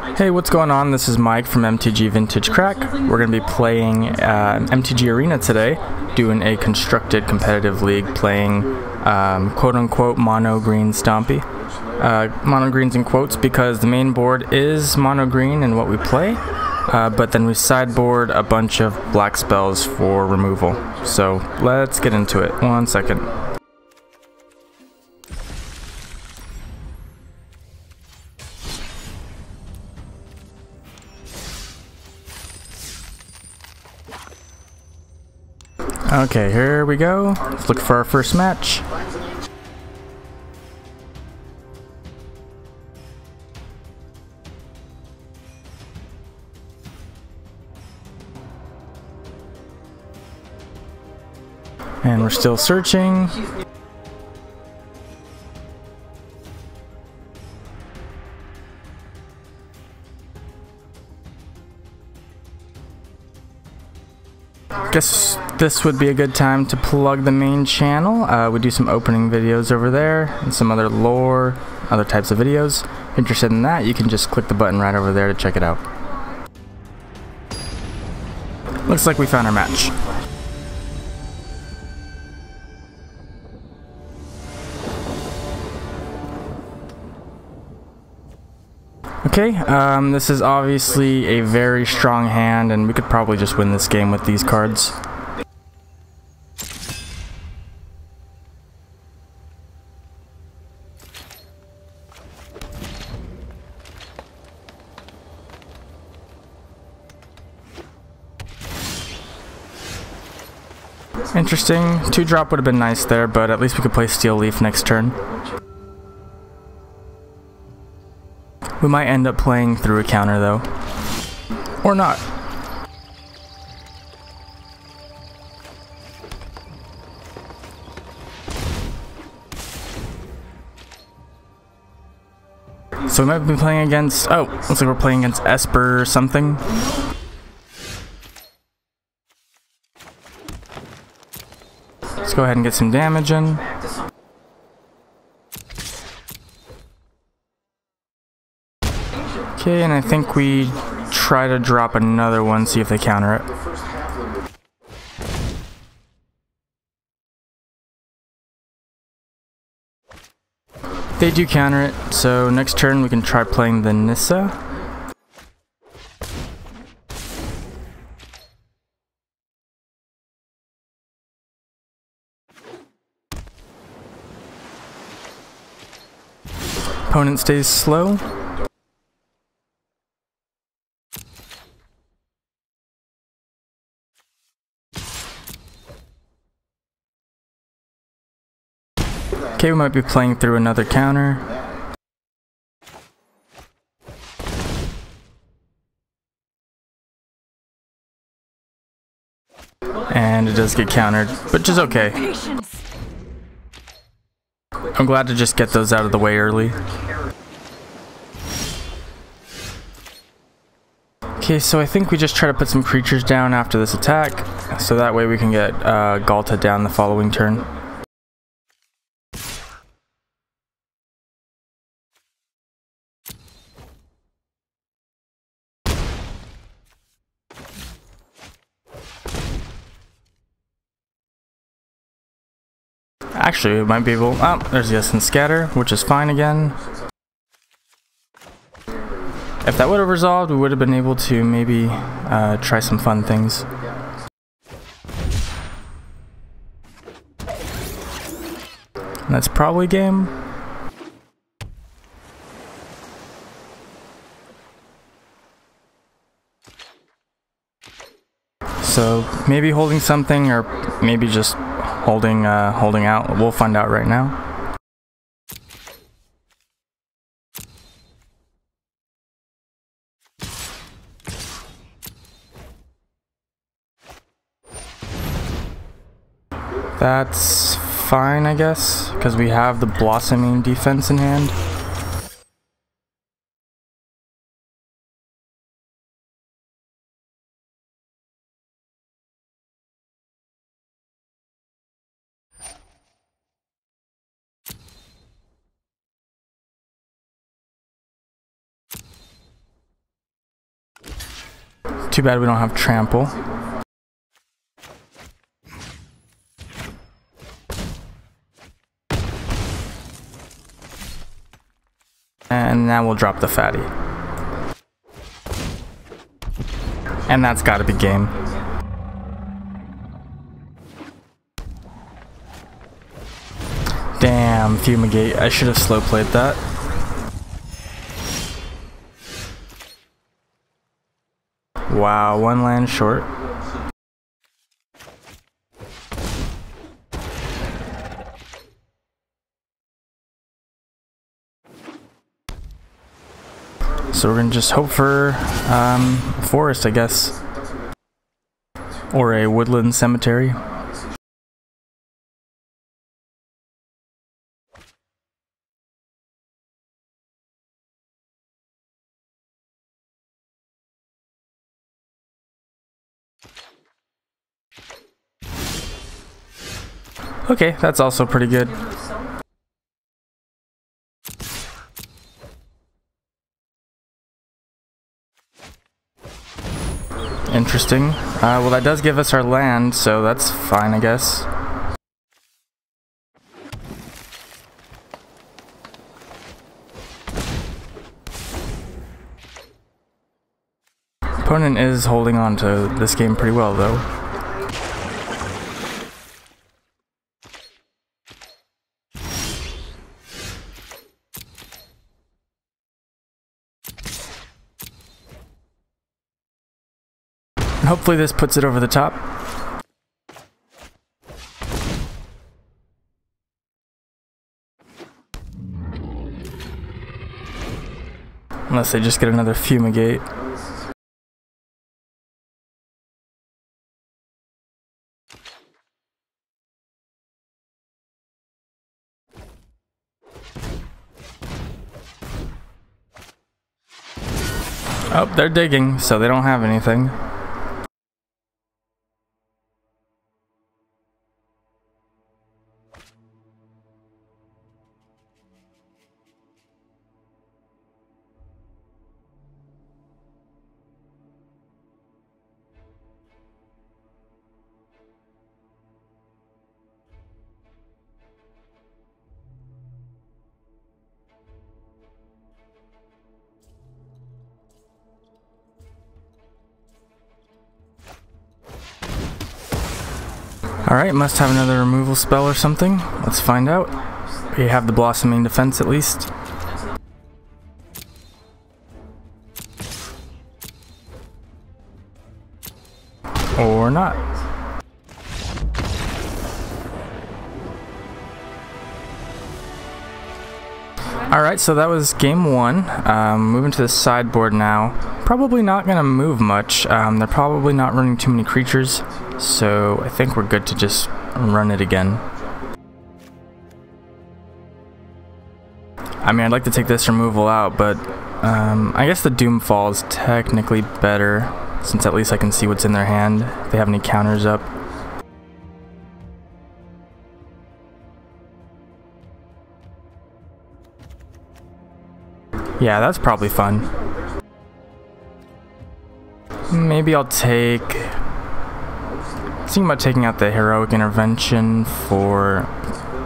Hey, what's going on? This is Mike from MTG Vintage Crack. We're going to be playing MTG Arena today, doing a constructed competitive league, playing quote-unquote mono-green Stompy. Mono-greens in quotes because the main board is mono-green in what we play, but then we sideboard a bunch of black spells for removal. So let's get into it. 1 second. Okay, here we go. Let's look for our first match. And we're still searching. Guess this would be a good time to plug the main channel. We do some opening videos over there and some other lore, other types of videos. If you're interested in that, you can just click the button right over there to check it out. Looks like we found our match. Okay, this is obviously a very strong hand, and we could probably just win this game with these cards. Interesting. 2-drop would have been nice there, but at least we could play Steel Leaf next turn. We might end up playing through a counter though. Or not. So we might be playing against, oh, looks like we're playing against Esper or something. Let's go ahead and get some damage in. Okay, and I think we try to drop another one, see if they counter it. They do counter it, so next turn we can try playing the Nissa. Opponent stays slow. Okay, we might be playing through another counter. And it does get countered, which is okay. I'm glad to just get those out of the way early. Okay, so I think we just try to put some creatures down after this attack, so that way we can get Galta down the following turn. Actually, we might be able... Oh, there's Yes and Scatter, which is fine again. If that would have resolved, we would have been able to maybe try some fun things. And that's probably game. So maybe holding something, or maybe just holding out. We'll find out right now. That's fine, I guess, because we have the Blossoming defense in hand. Too bad we don't have trample. And now we'll drop the fatty. And that's gotta be game. Damn, Fumigate. I should have slow played that. Wow, one land short. So we're gonna just hope for a forest, I guess. Or a woodland cemetery. Okay, that's also pretty good. Interesting. Well, that does give us our land, so that's fine, I guess. Opponent is holding on to this game pretty well, though. Hopefully this puts it over the top. Unless they just get another Fumigate. Oh, they're digging, so they don't have anything. Alright, must have another removal spell or something. Let's find out. We have the Blossoming Defense at least. Or not. Alright, so that was game one. Moving to the sideboard now. Probably not going to move much. They're probably not running too many creatures, so I think we're good to just run it again. I mean, I'd like to take this removal out, but I guess the Doomfall is technically better, since at least I can see what's in their hand, if they have any counters up. Yeah, that's probably fun. Maybe I'll take... Thinking about taking out the Heroic Intervention for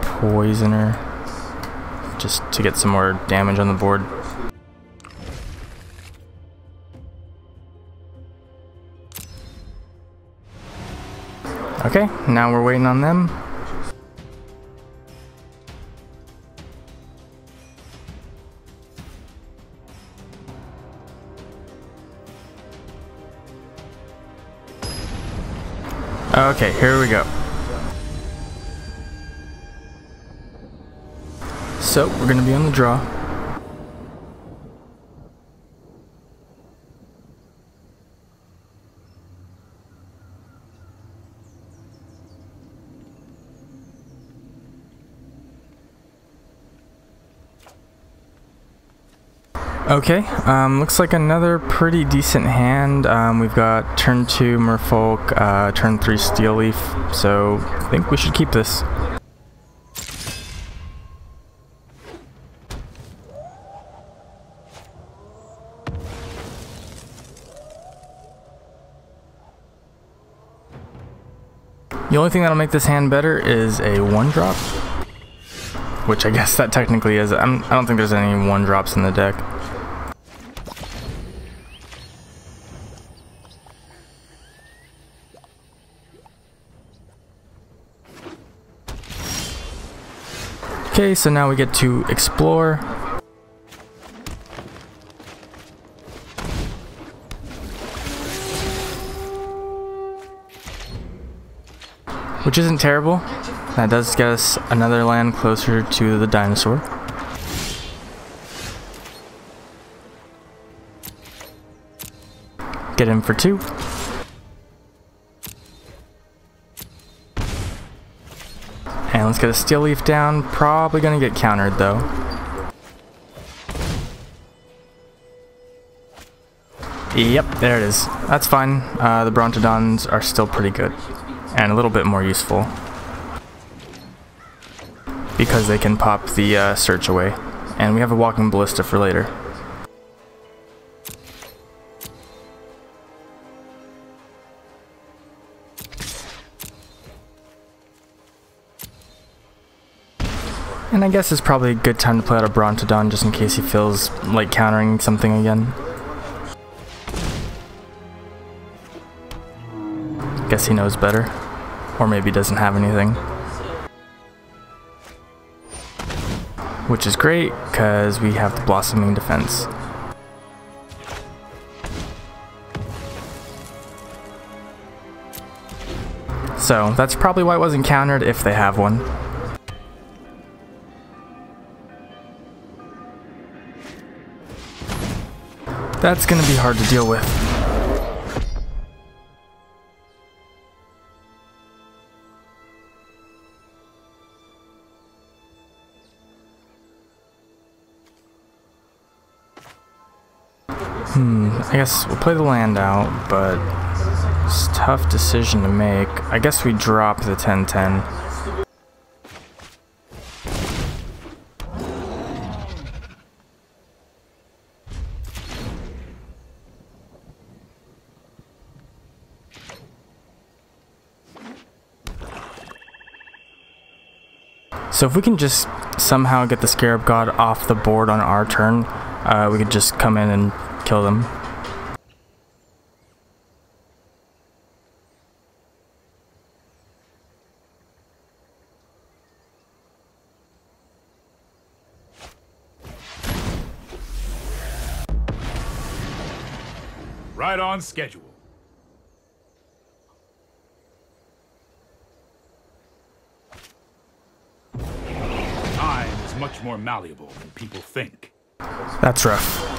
Poisoner, just to get some more damage on the board. Okay, now we're waiting on them. Okay, here we go. So, we're gonna be on the draw. Okay, looks like another pretty decent hand. We've got turn 2 Merfolk, turn 3 Steel Leaf, so I think we should keep this. The only thing that'll make this hand better is a 1-drop, which I guess that technically is. I don't think there's any 1-drops in the deck. Okay, so now we get to explore. Which isn't terrible. That does get us another land closer to the dinosaur. Get him for 2. And let's get a steel leaf down. Probably gonna get countered though. Yep, there it is. That's fine. The Brontodons are still pretty good. And a little bit more useful. Because they can pop the search away. And we have a walking ballista for later. And I guess it's probably a good time to play out a Brontodon just in case he feels like countering something again. Guess he knows better. Or maybe doesn't have anything. Which is great, because we have the Blossoming Defense. So, that's probably why it wasn't countered if they have one. That's gonna be hard to deal with. I guess we'll play the land out, but it's a tough decision to make. I guess we drop the 10-10. So if we can just somehow get the Scarab God off the board on our turn, we could just come in and kill them. Right on schedule. Time is much more malleable than people think. That's rough.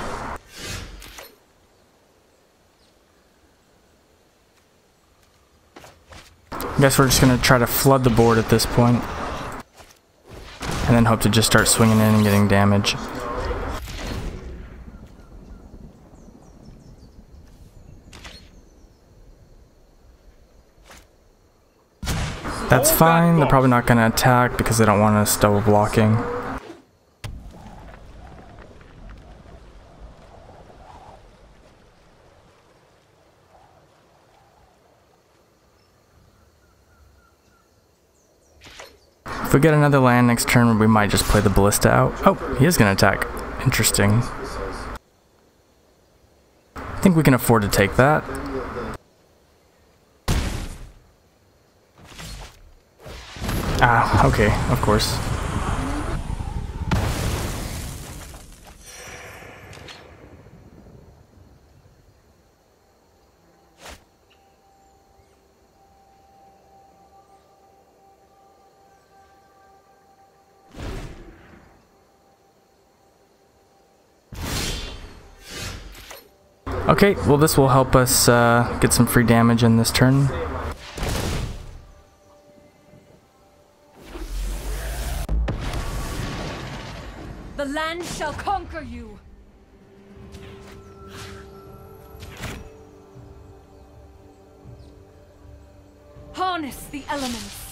I guess we're just gonna try to flood the board at this point, and then hope to just start swinging in and getting damage. That's fine. They're probably not gonna attack because they don't want us double blocking. If we get another land next turn, we might just play the Ballista out. Oh, he is going to attack. Interesting. I think we can afford to take that. Ah, okay, of course. Okay, well this will help us get some free damage in this turn. The land shall conquer you. Harness the elements.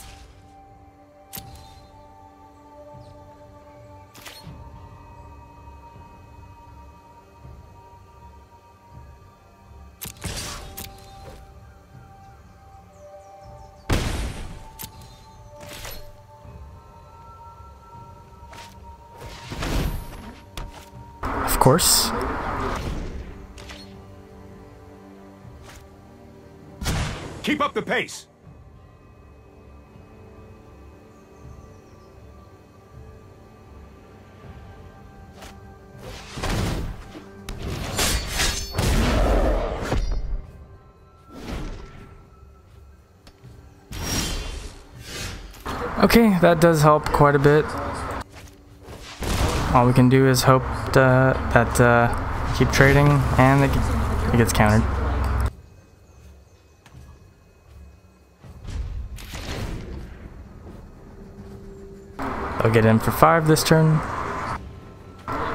course. Keep up the pace! Okay, that does help quite a bit. All we can do is hope that keep trading and it gets countered. I'll get in for 5 this turn.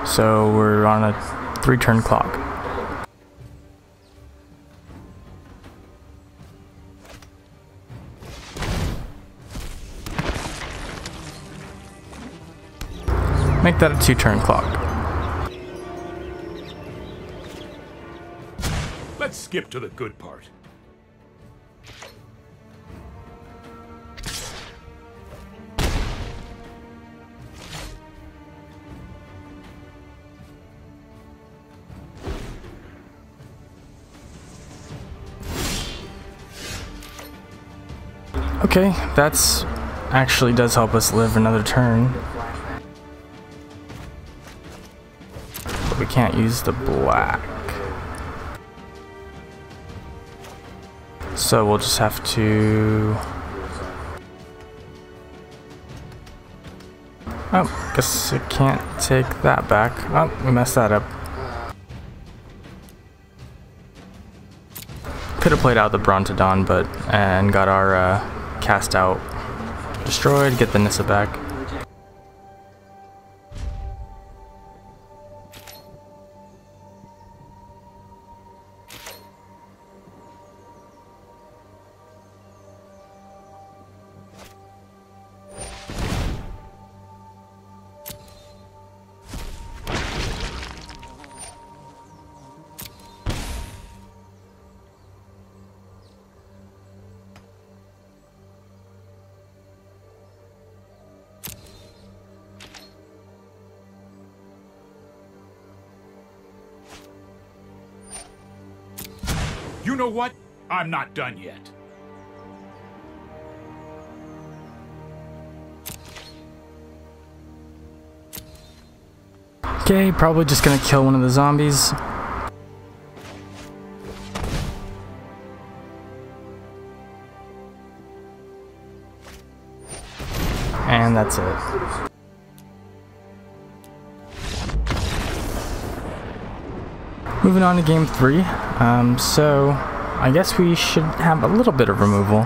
So we're on a 3-turn clock. Make that a 2-turn clock. Let's skip to the good part. Okay, that's actually does help us live another turn. But we can't use the black. So we'll just have to... Oh, guess I can't take that back. Oh, we messed that up. Could have played out the Brontodon, but and got our cast out destroyed, get the Nissa back. You know what? I'm not done yet. Okay, probably just gonna kill one of the zombies. And that's it. Moving on to game 3. So I guess we should have a little bit of removal.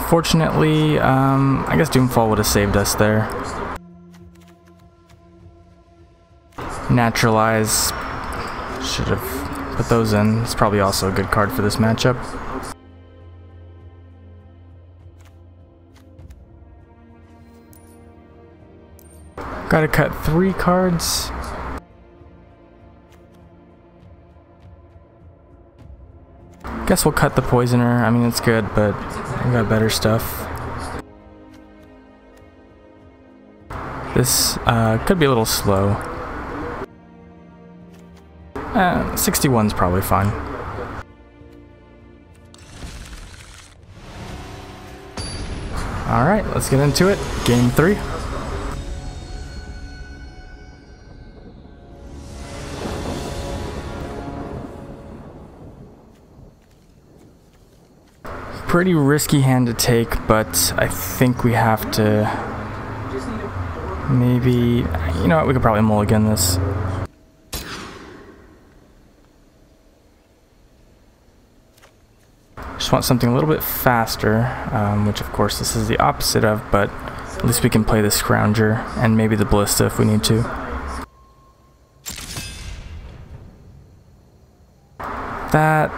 Fortunately, I guess Doomfall would have saved us there. Naturalize. Should have put those in. It's probably also a good card for this matchup. Gotta cut 3 cards. Guess we'll cut the Poisoner. I mean, it's good, but we got better stuff. This could be a little slow. 61's probably fine. Alright, let's get into it. Game 3. Pretty risky hand to take, but I think we have to maybe, you know what, we could probably mulligan this. Just want something a little bit faster, which of course this is the opposite of, but at least we can play the Scrounger and maybe the Ballista if we need to. That,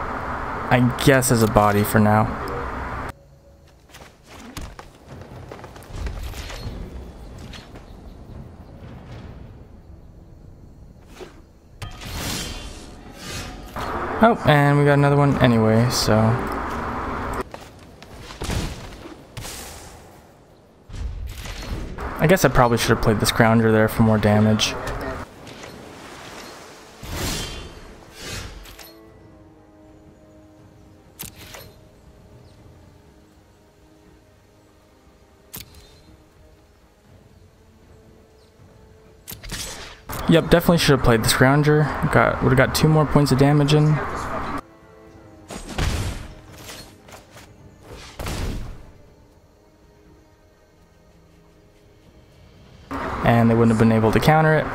I guess, is a body for now. Oh, and we got another one anyway, so... I guess I probably should have played the Scrounger there for more damage. Yep, definitely should have played the Scrounger. Would have got 2 more points of damage in. And they wouldn't have been able to counter it.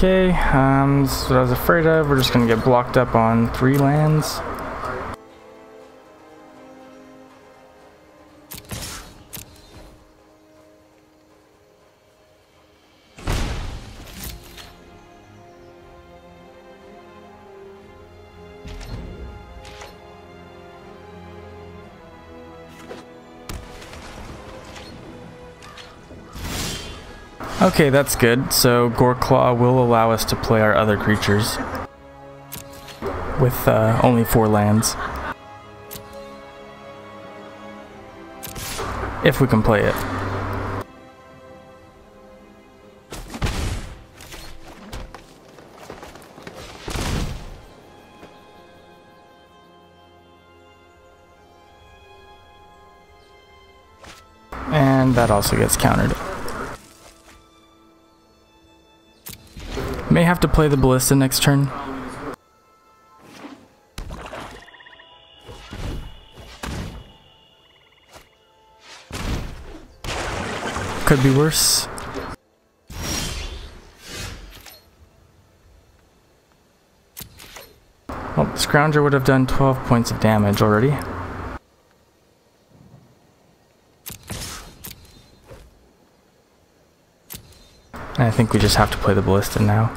Okay, that's what I was afraid of. We're just gonna get blocked up on 3 lands. Okay, that's good. So Goreclaw will allow us to play our other creatures with only 4 lands. If we can play it. And that also gets countered. May have to play the Ballista next turn. Could be worse. Well, the Scrounger would have done 12 points of damage already. And I think we just have to play the Ballista now.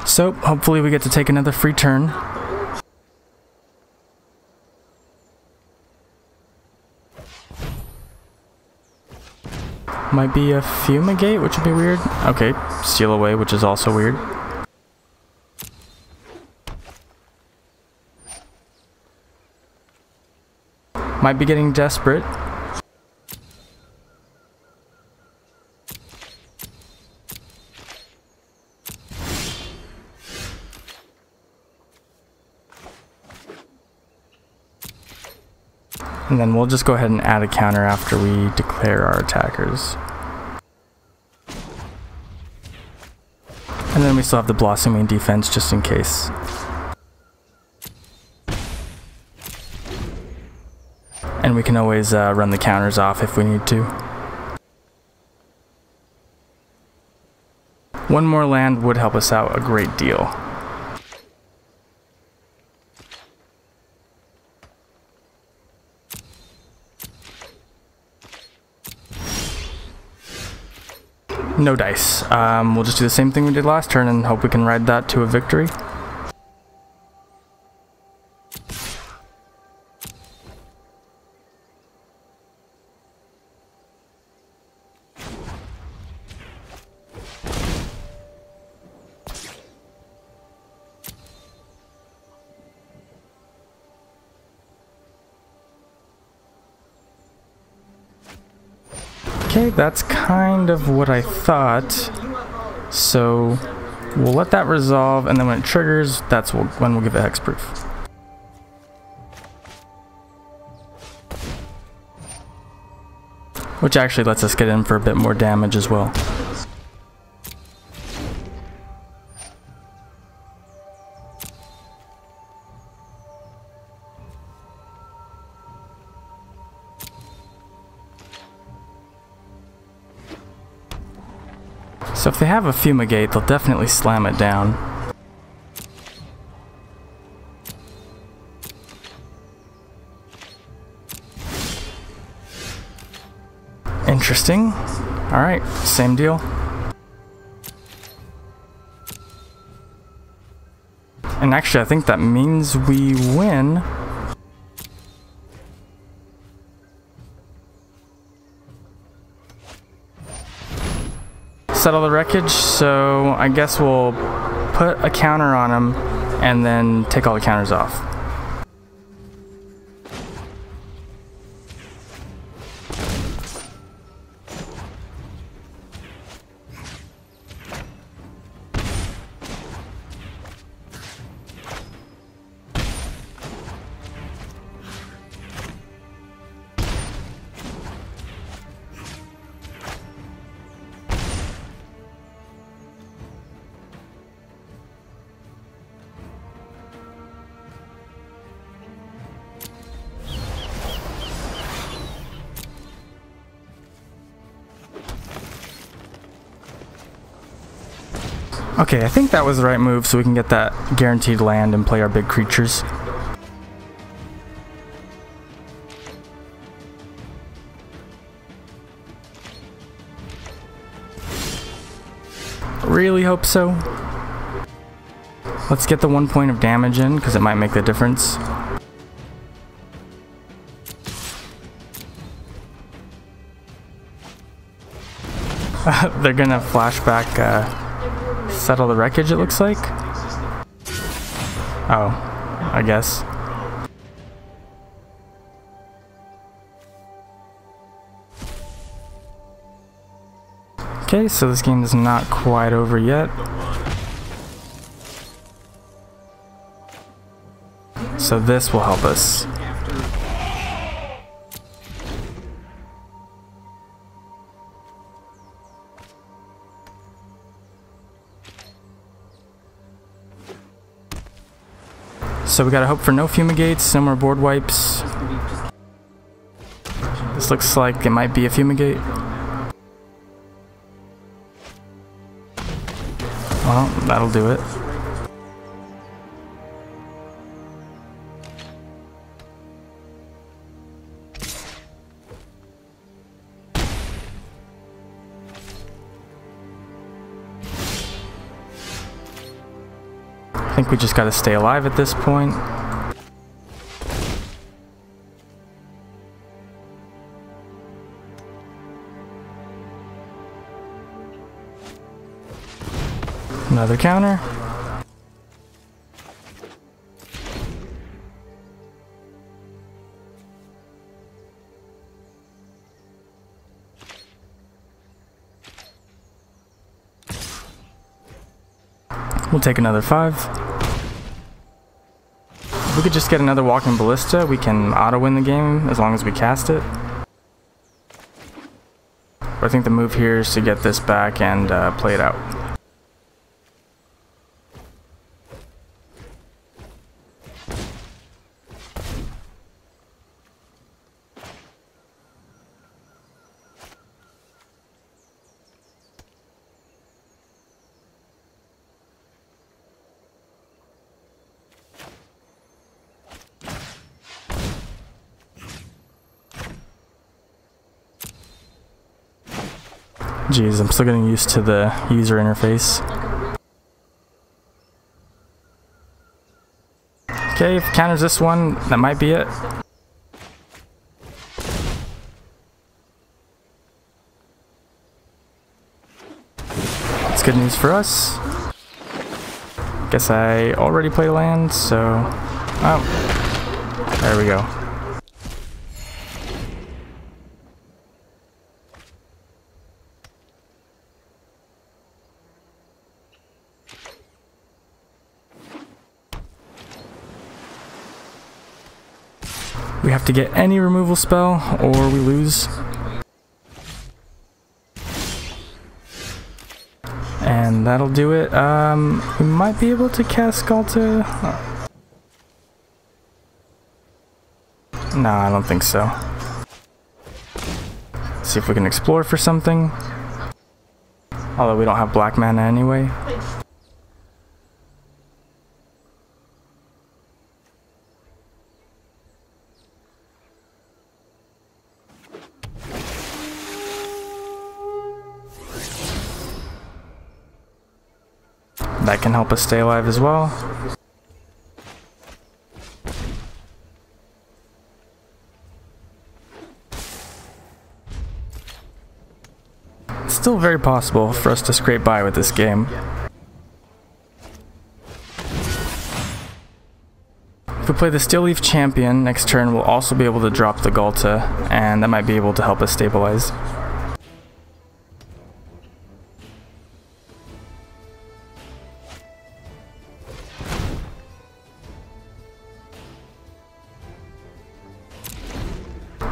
So, hopefully we get to take another free turn. Might be a Fumigate, which would be weird. Okay, Steal Away, which is also weird. Might be getting desperate. And then we'll just go ahead and add a counter after we declare our attackers. And then we still have the Blossoming Defense just in case. And we can always run the counters off if we need to. One more land would help us out a great deal. No dice. We'll just do the same thing we did last turn and hope we can ride that to a victory. Okay, that's kind of what I thought. So we'll let that resolve, and then when it triggers, that's when we'll give it hexproof. Which actually lets us get in for a bit more damage as well. So if they have a Fumigate, they'll definitely slam it down. Interesting. Alright, same deal. And actually, I think that means we win. settle the wreckage, so I guess we'll put a counter on him and then take all the counters off. Okay, I think that was the right move so we can get that guaranteed land and play our big creatures. Really hope so. Let's get the 1 point of damage in because it might make the difference. They're gonna flashback settle the wreckage, it looks like. Oh, I guess. Okay, so this game is not quite over yet. So this will help us. So we gotta hope for no fumigates, no more board wipes. This looks like it might be a fumigate. Well, that'll do it. I think we just gotta stay alive at this point. Another counter. We'll take another 5. If we could just get another walking ballista, we can auto-win the game as long as we cast it. But I think the move here is to get this back and play it out. Jeez, I'm still getting used to the user interface. Okay, if it counters this one, that might be it. That's good news for us. Guess I already played land, so... Oh, there we go. We have to get any removal spell or we lose. And that'll do it. We might be able to cast Galta. No, I don't think so. Let's see if we can explore for something. Although we don't have black mana anyway. That can help us stay alive as well. it's still very possible for us to scrape by with this game. If we play the Steel Leaf Champion next turn, we'll also be able to drop the Galta, and that might be able to help us stabilize.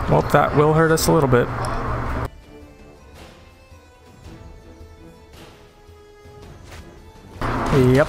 Well, that will hurt us a little bit. Yep.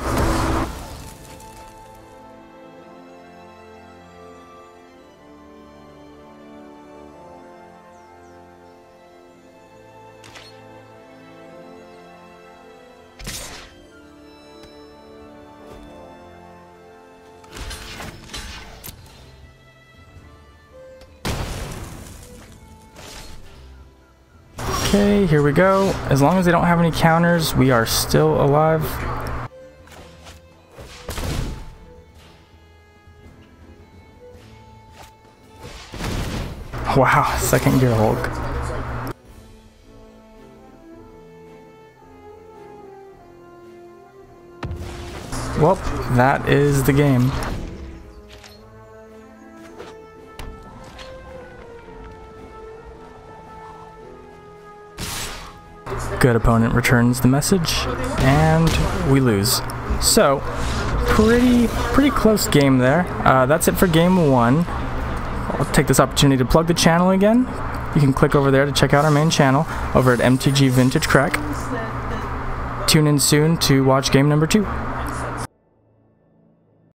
Okay, here we go. As long as they don't have any counters, we are still alive. Wow, second gear Hulk. Well, that is the game. Good opponent returns the message, and we lose. So, pretty close game there. That's it for game 1. I'll take this opportunity to plug the channel again. You can click over there to check out our main channel over at MTG Vintage Crack. Tune in soon to watch game number 2.